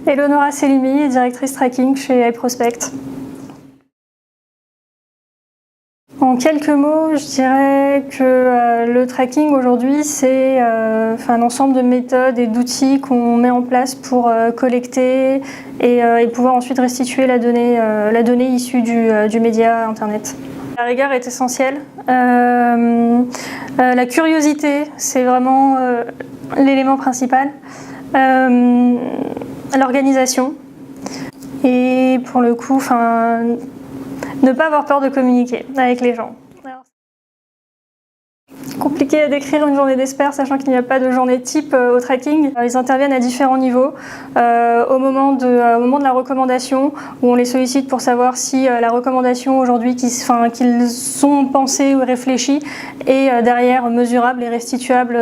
Eleonora Selimi, directrice tracking chez iProspect. En quelques mots, je dirais que le tracking aujourd'hui, c'est un ensemble de méthodes et d'outils qu'on met en place pour collecter et pouvoir ensuite restituer la donnée issue du média Internet. La rigueur est essentielle. La curiosité, c'est vraiment l'élément principal. L'organisation. Et pour le coup, ne pas avoir peur de communiquer avec les gens. Compliqué à décrire une journée d'experts, sachant qu'il n'y a pas de journée type au tracking. Ils interviennent à différents niveaux. Au moment de la recommandation, où on les sollicite pour savoir si la recommandation aujourd'hui qu'ils ont pensée ou réfléchie est derrière mesurable et restituable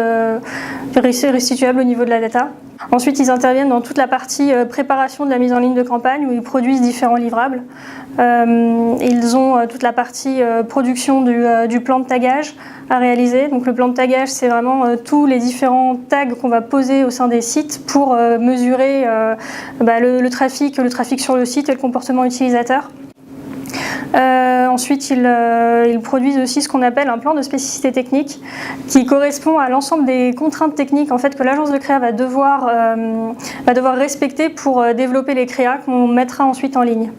au niveau de la data. Ensuite, ils interviennent dans toute la partie préparation de la mise en ligne de campagne où ils produisent différents livrables. Ils ont toute la partie production du plan de tagage à réaliser. Donc le plan de tagage, c'est vraiment tous les différents tags qu'on va poser au sein des sites pour mesurer le trafic sur le site et le comportement utilisateur. Ensuite, ils produisent aussi ce qu'on appelle un plan de spécificité technique qui correspond à l'ensemble des contraintes techniques en fait, que l'agence de créa va devoir respecter pour développer les créas qu'on mettra ensuite en ligne.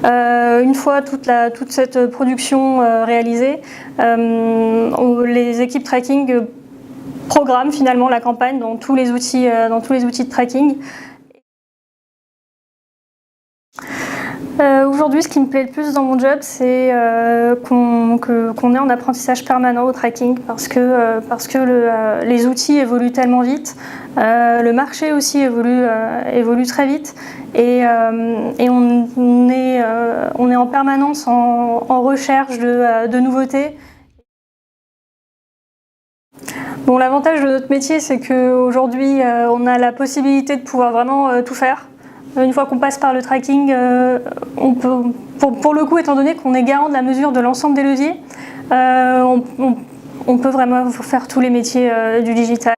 Une fois toute cette production réalisée, les équipes tracking programment finalement la campagne dans tous les outils de tracking. Aujourd'hui, ce qui me plaît le plus dans mon job, c'est qu'on est en apprentissage permanent au tracking parce que les outils évoluent tellement vite, le marché aussi évolue très vite et on est en permanence en recherche de nouveautés. Bon, l'avantage de notre métier, c'est qu'aujourd'hui, on a la possibilité de pouvoir vraiment tout faire. Une fois qu'on passe par le tracking, on peut, pour le coup, étant donné qu'on est garant de la mesure de l'ensemble des leviers, on peut vraiment faire tous les métiers du digital.